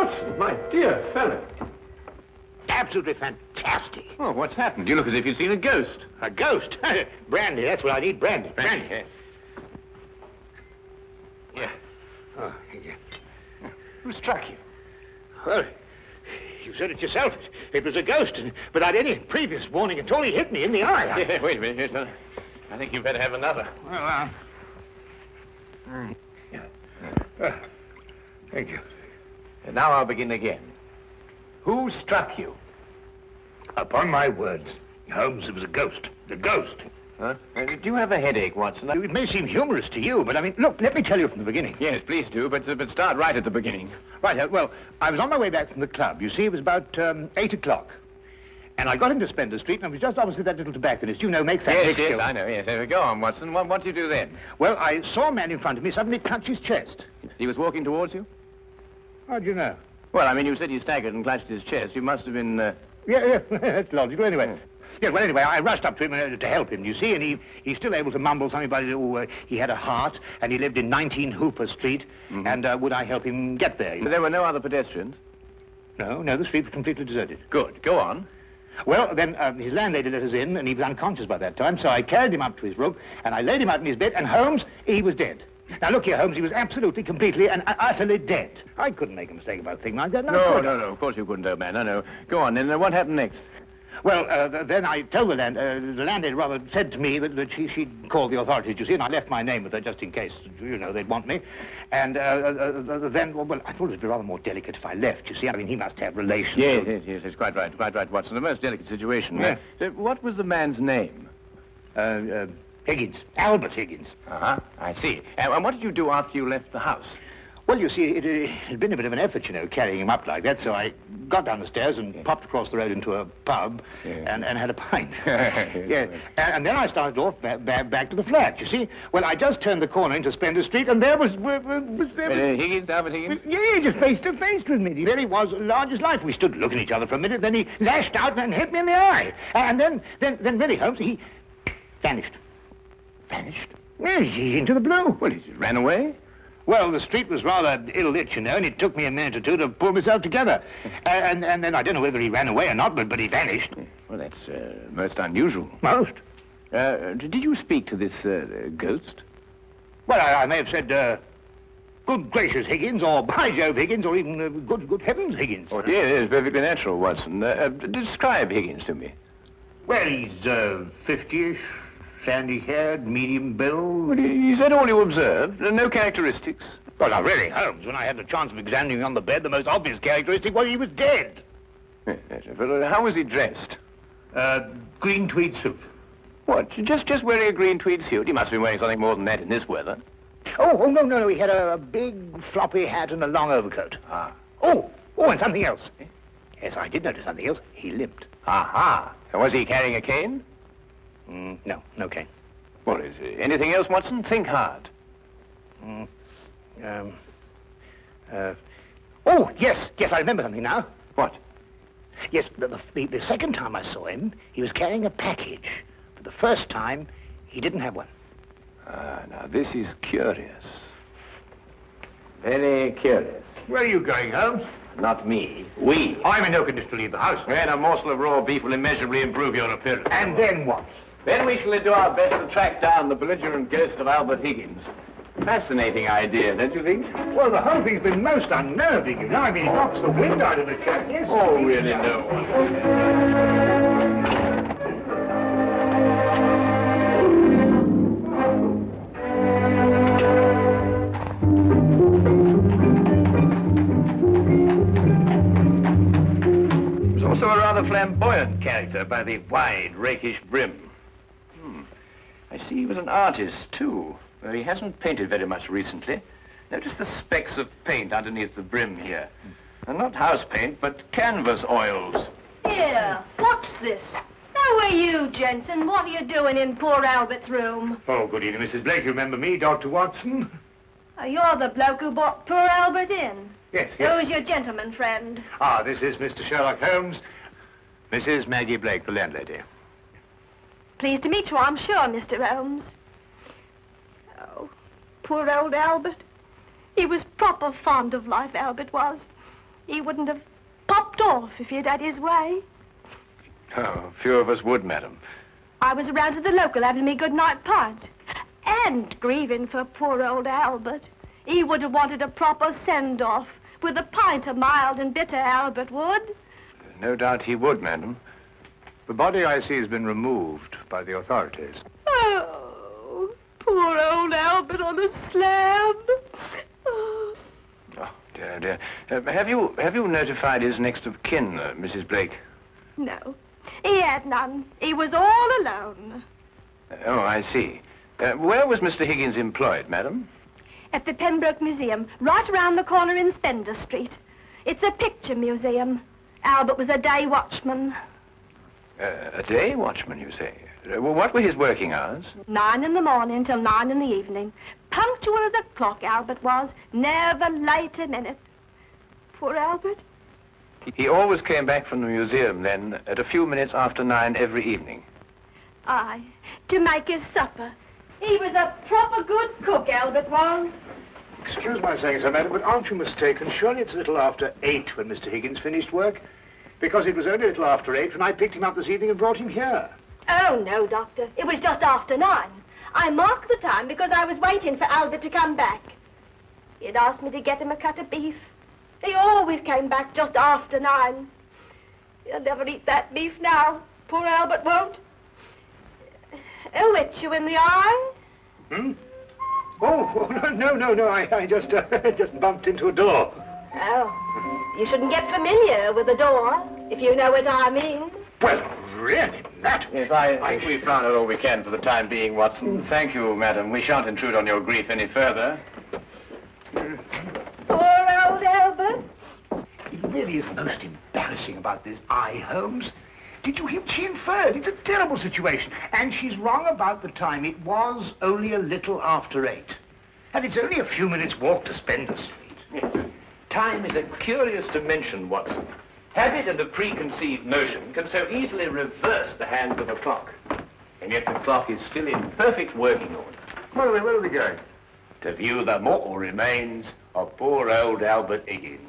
Watson, my dear fellow. Absolutely fantastic. Oh, what's happened? You look as if you'd seen a ghost. A ghost? Brandy, that's what I need, brandy. Brandy. Yeah. Oh, yeah. Who struck you? Well, you said it yourself. It was a ghost, and without any previous warning at all, he hit me in the eye. Yeah, wait a minute. Yes, I think you better have another. Well, thank you. And now I'll begin again. Who struck you? Upon my words, Holmes, it was a ghost. The ghost. Huh? Do you have a headache, Watson? It may seem humorous to you, but I mean, look, let me tell you from the beginning. Yes, please do, but start right at the beginning. Right, well, I was on my way back from the club. You see, it was about 8 o'clock. And I got into Spender Street, and I was just opposite that little tobacconist. You know, makes that Yes, yes, I know, yes. There we go on, Watson. What did you do then? Well, I saw a man in front of me suddenly clutch his chest. He was walking towards you? How do you know? Well, I mean, you said he staggered and clutched his chest. You must have been... Yeah, that's logical. Anyway, anyway, I rushed up to him to help him, you see, and he's still able to mumble something about, he had a heart, and he lived in 19 Hooper Street, and would I help him get there? But there were no other pedestrians? No, the street was completely deserted. Good. Go on. Well, then his landlady let us in, and he was unconscious by that time, so I carried him up to his room, and I laid him out in his bed, and Holmes, he was dead. Now, look here, Holmes, he was absolutely, completely, and utterly dead. I couldn't make a mistake about a thing like that. No, of course you couldn't, old man. No. Go on, then. What happened next? Well, then I told the landlady rather said to me that she'd call the authorities, you see, and I left my name with her just in case, they'd want me. And then, well, I thought it would be rather more delicate if I left, you see. I mean, he must have relations. Yes, it's quite right, Watson. The most delicate situation. Yeah. What was the man's name? Higgins. Albert Higgins. Uh-huh, I see. And what did you do after you left the house? Well, you see, it had been a bit of an effort, carrying him up like that, so I got down the stairs and popped across the road into a pub and had a pint. And then I started off back to the flat, you see. Well, I just turned the corner into Spender Street, and there was Higgins, Albert Higgins? Yeah, just face to face with me. There he was, large as life. We stood looking at each other for a minute, then he lashed out and hit me in the eye. And then really, Holmes, he vanished. Vanished? Yes, he's into the blue. Well, he ran away? Well, the street was rather ill-lit, and it took me a minute or two to pull myself together. And then I don't know whether he ran away or not, but he vanished. Well, that's most unusual. Most? Did you speak to this ghost? Well, I may have said, good gracious, Higgins, or by Jove, Higgins, or even good heavens, Higgins. Oh, yes, perfectly natural, Watson. Describe Higgins to me. Well, he's 50-ish. Sandy-haired, medium build. Well, is that all you observed? No characteristics? Well, now, really, Holmes, when I had the chance of examining him on the bed, the most obvious characteristic was he was dead. Yes, well, how was he dressed? Green tweed suit. What, just wearing a green tweed suit? He must have been wearing something more than that in this weather. Oh, no, he had a big floppy hat and a long overcoat. Ah. Oh, and something else. Yes, I did notice something else. He limped. Aha. And was he carrying a cane? No cane. Well, is there anything else, Watson? Think hard. Oh, yes, I remember something now. What? Yes, the second time I saw him, he was carrying a package. But the first time, he didn't have one. Now this is curious. Very curious. Where are you going, Holmes? Not me. We. I'm in no condition to leave the house. And a morsel of raw beef will immeasurably improve your appearance. And then what? Then we shall do our best to track down the belligerent ghost of Albert Higgins. Fascinating idea, don't you think? Well, the whole thing's been most unnerving, I mean, it knocks the wind out of the chap, yes? Oh, really, no. Also a rather flamboyant character by the wide, rakish brim. I see he was an artist, too. Well, he hasn't painted very much recently. Notice the specks of paint underneath the brim here. And not house paint, but canvas oils. Here, what's this? How are you, Jensen? What are you doing in poor Albert's room? Oh, good evening, Mrs. Blake. You remember me, Dr. Watson? You're the bloke who brought poor Albert in. Yes. Who's your gentleman friend? This is Mr. Sherlock Holmes. Mrs. Maggie Blake, the landlady. Pleased to meet you, I'm sure, Mr. Holmes. Oh, poor old Albert. He was proper fond of life, Albert was. He wouldn't have popped off if he'd had his way. Oh, few of us would, madam. I was around to the local having me good-night pint. And grieving for poor old Albert. He would have wanted a proper send-off, with a pint of mild and bitter, Albert would. No doubt he would, madam. The body, I see, has been removed by the authorities. Oh, poor old Albert on a slab. Oh. Oh, dear, dear. Have you notified his next of kin, Mrs. Blake? No, he had none. He was all alone. Oh, I see. Where was Mr. Higgins employed, madam? At the Pembroke Museum, right around the corner in Spender Street. It's a picture museum. Albert was a day watchman. A day watchman, you say? What were his working hours? 9 in the morning till 9 in the evening. Punctual as a clock, Albert was. Never late a minute. Poor Albert. He always came back from the museum, then, at a few minutes after 9 every evening. Aye, to make his supper. He was a proper good cook, Albert was. Excuse my saying so, madam, but aren't you mistaken? Surely it's a little after 8 when Mr. Higgins finished work? Because it was only a little after 8 when I picked him up this evening and brought him here. Oh, no, Doctor. It was just after 9. I marked the time because I was waiting for Albert to come back. He'd asked me to get him a cut of beef. He always came back just after 9. He'll never eat that beef now. Poor Albert won't. Who hit you in the eye? Hmm? Oh, no. I just bumped into a door. Oh, you shouldn't get familiar with the door, if you know what I mean. Well, really, that... Yes, I think we've found out all we can for the time being, Watson. Thank you, madam. We shan't intrude on your grief any further. Poor old Albert. It really is most embarrassing about this eye, Holmes. Did you hear what she inferred? It's a terrible situation. And she's wrong about the time. It was only a little after 8. And it's only a few minutes' walk to Spender Street. Yes. Time is a curious dimension, Watson. Habit and a preconceived notion can so easily reverse the hands of a clock. And yet the clock is still in perfect working order. Where are we going? To view the mortal remains of poor old Albert Higgins.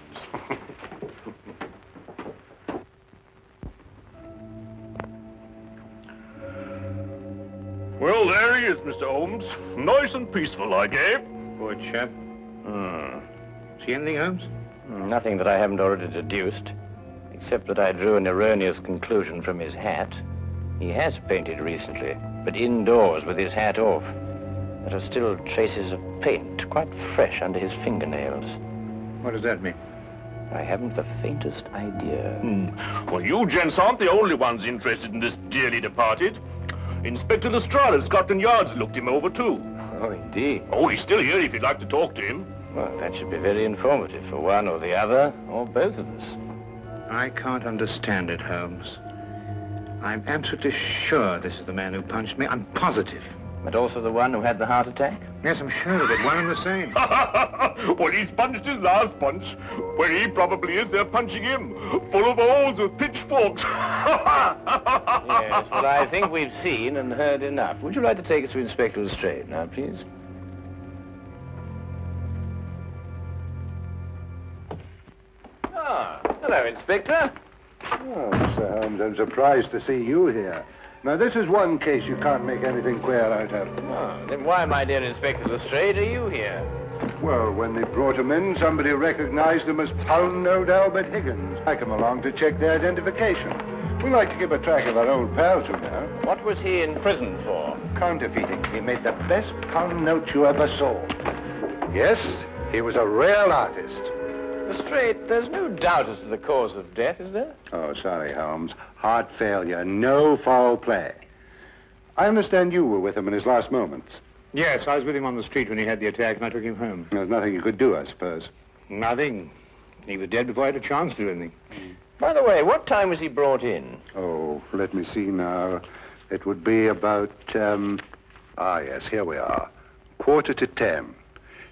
Well, there he is, Mr. Holmes. Nice and peaceful, I gave. Poor chap. See anything, Holmes? Nothing that I haven't already deduced, except that I drew an erroneous conclusion from his hat. He has painted recently, but indoors with his hat off. There are still traces of paint, quite fresh under his fingernails. What does that mean? I haven't the faintest idea. Well, you gents aren't the only ones interested in this dearly departed. Inspector Lestrade of Scotland Yard's looked him over, too. Oh, indeed. Oh, he's still here if you'd like to talk to him. Well, that should be very informative for one or the other, or both of us. I can't understand it, Holmes. I'm absolutely sure this is the man who punched me. I'm positive. But also the one who had the heart attack? Yes, I'm sure of it. One and the same. Well, he's punched his last punch. Where he probably is, they're punching him. Full of holes with pitchforks. Yes, well, I think we've seen and heard enough. Would you like to take us to Inspector Lestrade now, please? Ah, hello, Inspector. Oh, Sir Holmes, I'm surprised to see you here. Now, this is one case you can't make anything clear out of. Oh, then why, my dear Inspector Lestrade, are you here? Well, when they brought him in, somebody recognized him as pound-note Albert Higgins. I come along to check their identification. We like to keep a track of our old pals, you know. What was he in prison for? Counterfeiting. He made the best pound note you ever saw. Yes, he was a real artist. Lestrade, there's no doubt as to the cause of death, is there? Oh, sorry, Holmes. Heart failure, no foul play. I understand you were with him in his last moments. Yes, I was with him on the street when he had the attack, and I took him home. There's nothing you could do, I suppose. Nothing. He was dead before I had a chance to do anything. By the way, what time was he brought in? Oh, let me see now. It would be about, yes, here we are. 9:45.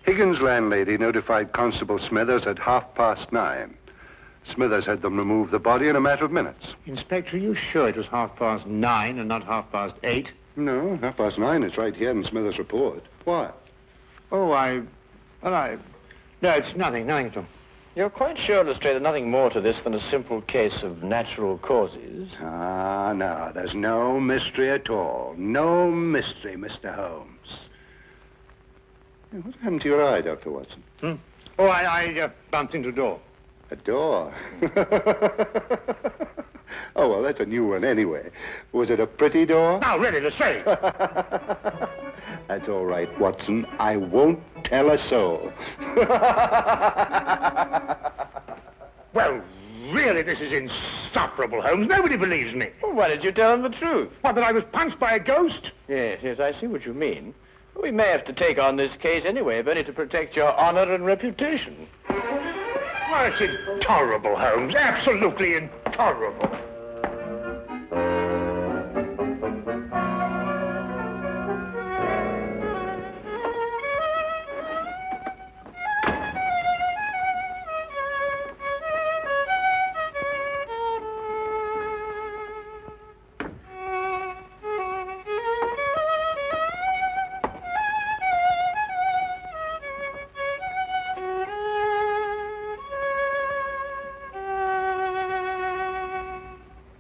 Higgins' landlady notified Constable Smithers at 9:30. Smithers had them remove the body in a matter of minutes. Inspector, are you sure it was 9:30 and not 8:30? No, 9:30 is right here in Smithers' report. Why? Oh, no, it's nothing at all. You're quite sure, Lestrade, nothing more to this than a simple case of natural causes? Ah, no, there's no mystery at all. No mystery, Mr. Holmes. What happened to your eye, Dr. Watson? Oh, I bumped into a door. A door? Oh, well, that's a new one anyway. Was it a pretty door? No, really, Lestrade. That's all right, Watson. I won't tell a soul. Well, really, this is insufferable, Holmes. Nobody believes me. Well, why did you tell them the truth? What, that I was punched by a ghost? Yes, I see what you mean. We may have to take on this case anyway, if only to protect your honor and reputation. Well, it's intolerable, Holmes. Absolutely intolerable.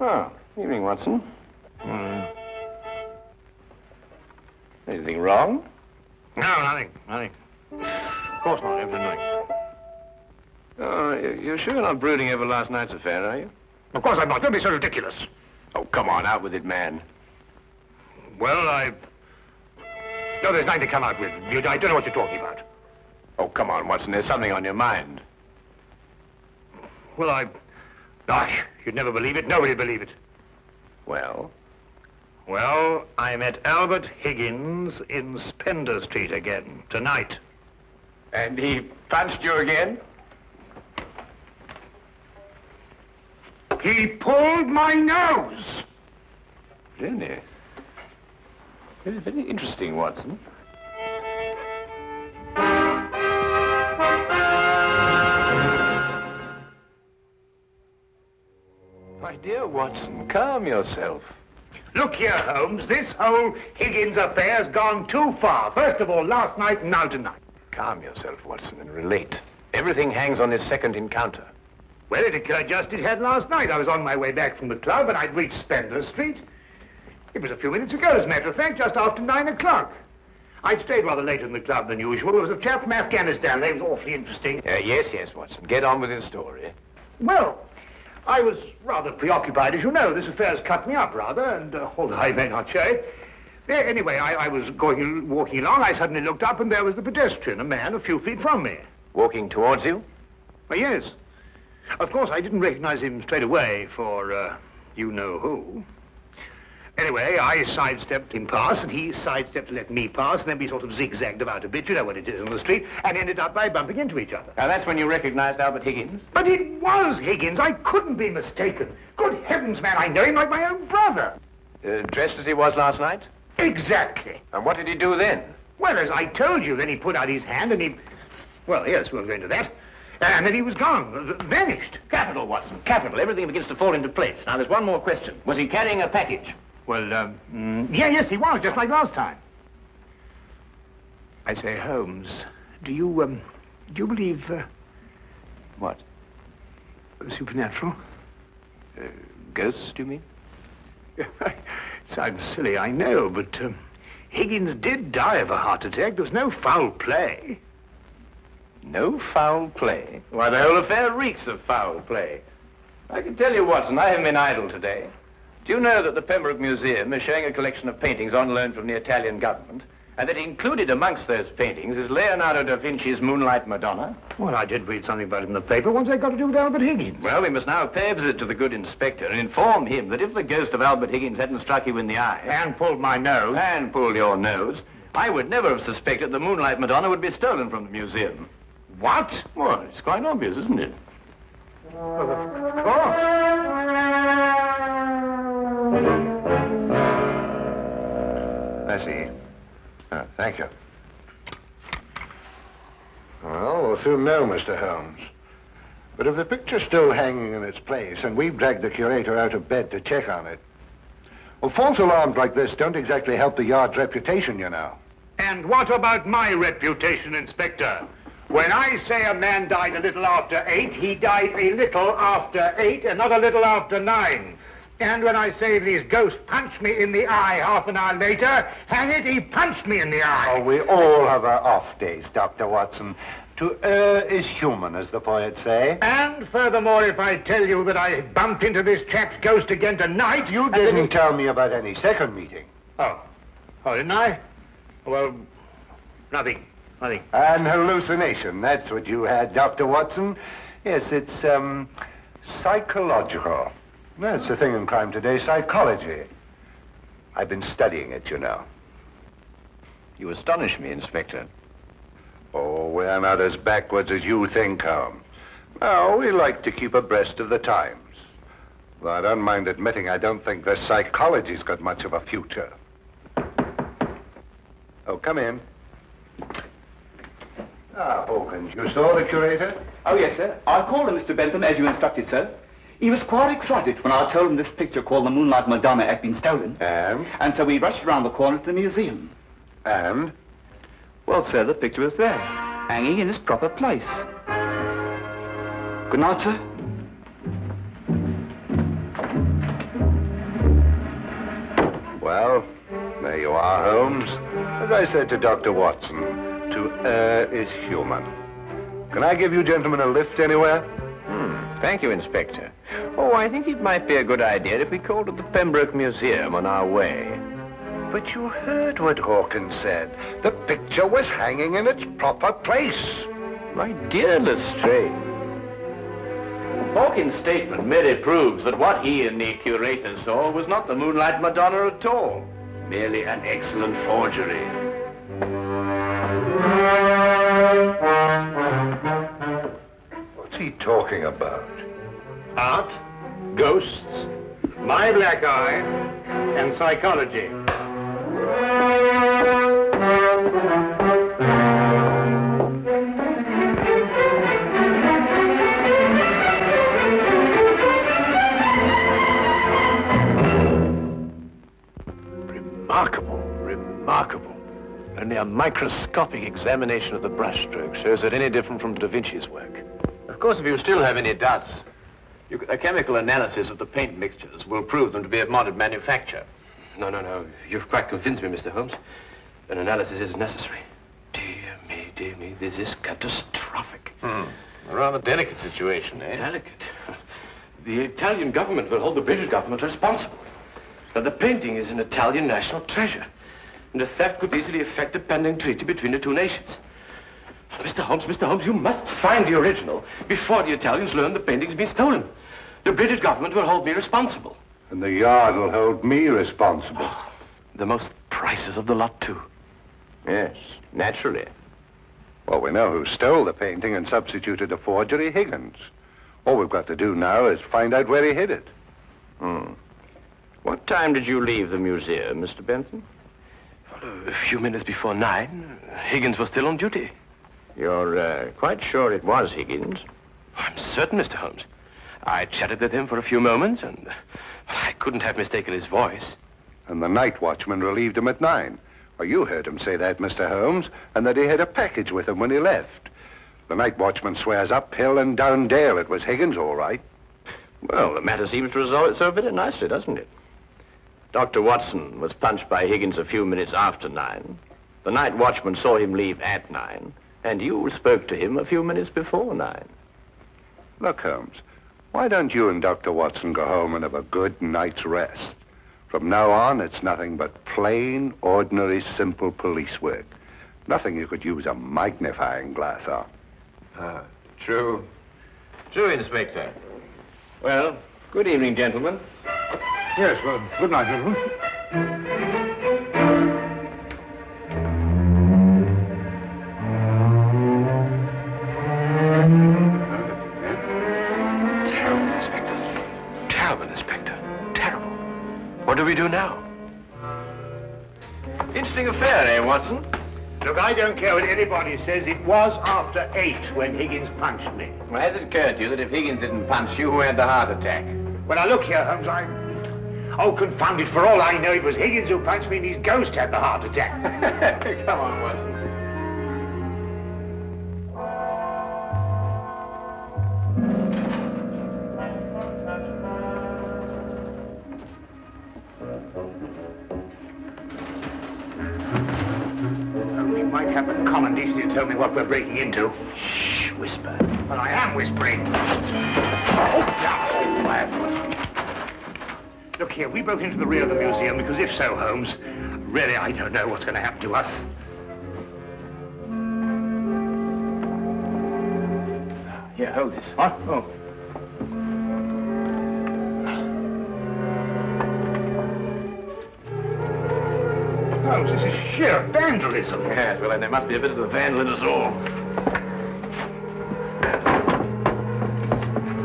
Oh, evening, Watson. Anything wrong? No, nothing. Of course not, everything. Oh, you're sure you're not brooding over last night's affair, are you? Of course I'm not. Don't be so ridiculous. Oh, come on, out with it, man. Well, No, there's nothing to come out with. I don't know what you're talking about. Oh, come on, Watson, there's something on your mind. Well, Gosh, you'd never believe it. Nobody'd believe it. Well? Well, I met Albert Higgins in Spender Street again, tonight. And he punched you again? He pulled my nose! Really? Very, very interesting, Watson. My dear Watson, calm yourself. Look here, Holmes. This whole Higgins affair's gone too far. First of all, last night and now tonight. Calm yourself, Watson, and relate. Everything hangs on this second encounter. Well, it occurred just it had last night. I was on my way back from the club, and I'd reached Spender Street. It was a few minutes ago, as a matter of fact, just after 9 o'clock. I'd stayed rather later in the club than usual. There was a chap from Afghanistan. They was awfully interesting. Yes, Watson. Get on with his story. Well, I was rather preoccupied, as you know. This affair's cut me up, rather, and although I may not show it. Anyway, I was walking along. I suddenly looked up, and there was the pedestrian, a man a few feet from me. Walking towards you? Well, yes. Of course, I didn't recognize him straight away for, you-know-who. Anyway, I sidestepped him past, and he sidestepped to let me pass, and then we sort of zigzagged about a bit, you know what it is on the street, and ended up by bumping into each other. Now, that's when you recognized Albert Higgins? But it was Higgins. I couldn't be mistaken. Good heavens, man, I know him like my own brother. Dressed as he was last night? Exactly. And what did he do then? Well, as I told you, then he put out his hand, and he... Well, yes, we'll go into that. And then he was gone, vanished. Capital, Watson, capital. Everything begins to fall into place. Now, there's one more question. Was he carrying a package? Well, yes, he was, just like last time. I say, Holmes, do you believe, What? Supernatural? Ghosts, do you mean? Sounds silly, I know, but, Higgins did die of a heart attack. There was no foul play. No foul play? Why, the whole affair reeks of foul play. I can tell you, Watson, I haven't been idle today. Do you know that the Pembroke Museum is showing a collection of paintings on loan from the Italian government, and that included amongst those paintings is Leonardo da Vinci's Moonlight Madonna? Well, I did read something about it in the paper. What's that got to do with Albert Higgins? Well, we must now pay a visit to the good inspector and inform him that if the ghost of Albert Higgins hadn't struck you in the eye... And pulled my nose. And pulled your nose, I would never have suspected the Moonlight Madonna would be stolen from the museum. What? Well, it's quite obvious, isn't it? Well, of course. I see. Oh, thank you. Well, we'll soon know, Mr. Holmes. But if the picture's still hanging in its place, and we've dragged the curator out of bed to check on it, well, false alarms like this don't exactly help the yard's reputation, you know. And what about my reputation, Inspector? When I say a man died a little after 8, he died a little after 8 and not a little after 9. And when I say that his ghost punched me in the eye half an hour later, hang it, he punched me in the eye. Oh, we all have our off days, Dr. Watson. To err is human, as the poets say. And furthermore, if I tell you that I bumped into this chap's ghost again tonight, You didn't tell me about any second meeting. Oh, didn't I? Well, nothing. An hallucination, that's what you had, Dr. Watson. Yes, it's, psychological. That's the thing in crime today, psychology. I've been studying it, you know. You astonish me, Inspector. Oh, we're not as backwards as you think, Holmes. No, we like to keep abreast of the times. Though I don't mind admitting I don't think the psychology's got much of a future. Oh, come in. Ah, Hawkins, you saw the curator? Oh, yes, sir. I called him, Mr. Bentham, as you instructed, sir. He was quite excited when I told him this picture called The Moonlight Madonna had been stolen. And so we rushed around the corner to the museum. And? Well, sir, the picture was there, hanging in its proper place. Good night, sir. Well, there you are, Holmes. As I said to Dr. Watson, to err is human. Can I give you gentlemen a lift anywhere? Thank you, Inspector. Oh, I think it might be a good idea if we called at the Pembroke Museum on our way. But you heard what Hawkins said. The picture was hanging in its proper place. My dear Lestrade, Hawkins' statement merely proves that what he and the curator saw was not the Moonlight Madonna at all. Merely an excellent forgery. What's he talking about? Art, ghosts, my black eye, and psychology. Remarkable. Only a microscopic examination of the brushstroke shows it any different from Da Vinci's work. Of course, if you still have any doubts, a chemical analysis of the paint mixtures will prove them to be of modern manufacture. No. You've quite convinced me, Mr. Holmes. An analysis is necessary. Dear me, this is catastrophic. A rather delicate situation, eh? Delicate? The Italian government will hold the British government responsible. Now, the painting is an Italian national treasure, and the theft could easily affect the pending treaty between the two nations. Mr. Holmes, you must find the original before the Italians learn the painting's been stolen. The British government will hold me responsible. And the Yard will hold me responsible. The most priceless of the lot, too. Yes, naturally. Well, we know who stole the painting and substituted a forgery, Higgins. All we've got to do now is find out where he hid it. What time did you leave the museum, Mr. Benson? A few minutes before 9. Higgins was still on duty. You're quite sure it was Higgins? I'm certain, Mr. Holmes. I chatted with him for a few moments, and I couldn't have mistaken his voice. And the night watchman relieved him at 9. Well, you heard him say that, Mr. Holmes, and that he had a package with him when he left. The night watchman swears up hill and down dale it was Higgins, all right. Well, the matter seems to resolve itself very nicely, doesn't it? Dr. Watson was punched by Higgins a few minutes after 9. The night watchman saw him leave at 9, and you spoke to him a few minutes before 9. Look, Holmes, why don't you and Dr. Watson go home and have a good night's rest? From now on, it's nothing but plain, ordinary, simple police work. Nothing you could use a magnifying glass on. True. True, Inspector. Well, good evening, gentlemen. Yes, well, good night, gentlemen. Terrible, Inspector. Terrible, Inspector. Terrible. What do we do now? Interesting affair, eh, Watson? Look, I don't care what anybody says. It was after 8 when Higgins punched me. Well, has it occurred to you that if Higgins didn't punch you, who had the heart attack? Well, now, look here, Holmes, Oh, confound it, for all I know, it was Higgins who punched me and his ghost had the heart attack. Come on, Watson. decent to tell me what we're breaking into. Shh, whisper. Well, I am whispering. Oh, now, quiet, Watson. Look here, we broke into the rear of the museum because if so, Holmes, really, I don't know what's going to happen to us. Here, hold this. What? Oh. Holmes, this is sheer vandalism. Yes, well, then there must be a bit of a vandal in us all.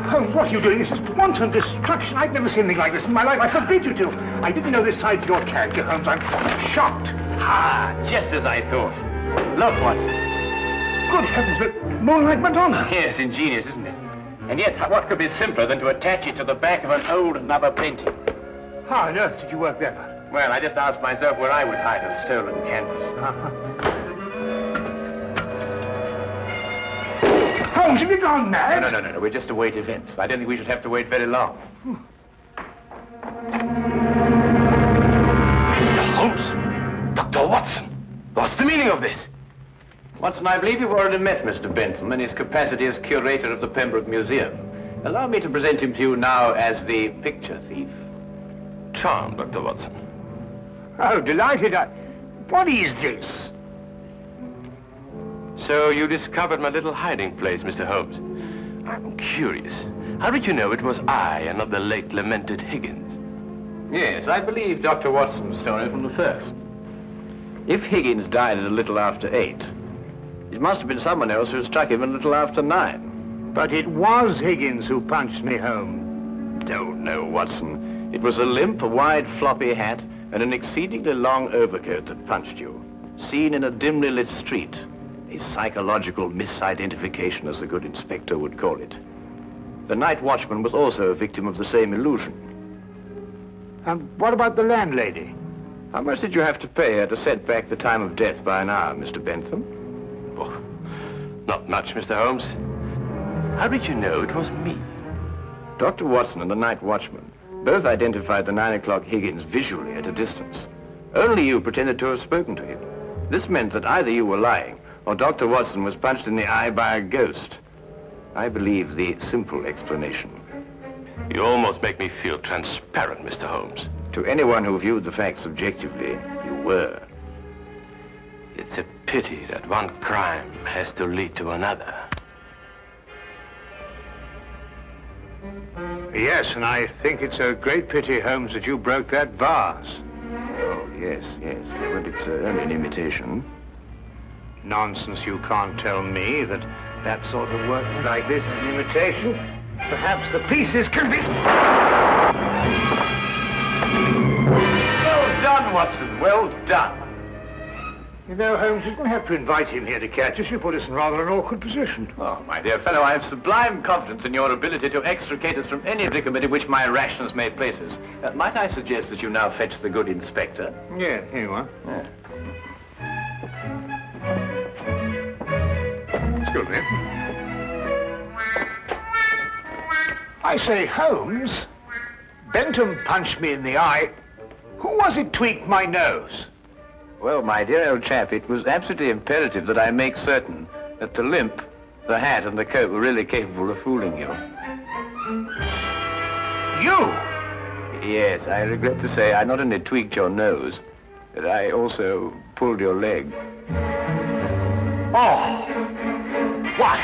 Holmes, what are you doing? This is wanton destruction. I've never seen anything like this in my life. I forbid you to. I didn't know this side to your character, Holmes. I'm shocked. Ah, just as I thought. Look, Watson. Good heavens, the Moonlight Madonna. Yes, ingenious, isn't it? And yet, what could be simpler than to attach it to the back of an old rubber painting? How on earth did you work that out? Well, I just asked myself where I would hide a stolen canvas. Holmes, have you gone mad? No. We just await events. I don't think we should have to wait very long. Mr. Holmes! Dr. Watson! What's the meaning of this? Watson, I believe you've already met Mr. Bentham in his capacity as curator of the Pembroke Museum. Allow me to present him to you now as the picture thief. Charmed, Dr. Watson. Oh, delighted. What is this? So you discovered my little hiding place, Mr. Holmes. I'm curious. How did you know it was I and not the late lamented Higgins? Yes, I believe Dr. Watson's story from the first. If Higgins died at a little after 8, it must have been someone else who struck him a little after 9. But it was Higgins who punched me home. Don't know, Watson. It was a limp, a wide, floppy hat, and an exceedingly long overcoat that punched you, seen in a dimly lit street. A psychological misidentification, as the good inspector would call it. The night watchman was also a victim of the same illusion. And what about the landlady? How much did you have to pay her to set back the time of death by an hour, Mr. Bentham? Oh, not much, Mr. Holmes. How did you know it was me? Dr. Watson and the night watchman both identified the 9 o'clock Higgins visually at a distance. Only you pretended to have spoken to him. This meant that either you were lying or Dr. Watson was punched in the eye by a ghost. I believe the simple explanation. You almost make me feel transparent, Mr. Holmes. To anyone who viewed the facts objectively, you were. It's a pity that one crime has to lead to another. Yes, and I think it's a great pity, Holmes, that you broke that vase. Oh, yes. But it's only an imitation. Nonsense, you can't tell me that sort of work like this is an imitation. Perhaps the pieces can be... Well done, Watson, well done. You know, Holmes, you didn't have to invite him here to catch us. You put us in rather an awkward position. Oh, my dear fellow, I have sublime confidence in your ability to extricate us from any predicament in which my rashness may place us. Might I suggest that you now fetch the good inspector? Yeah, here you are. Yeah. Excuse me. I say, Holmes, Bentham punched me in the eye. Who was it tweaked my nose? Well, my dear old chap, it was absolutely imperative that I make certain that the limp, the hat, and the coat were really capable of fooling you. You? Yes, I regret to say I not only tweaked your nose, but I also pulled your leg. Oh! What?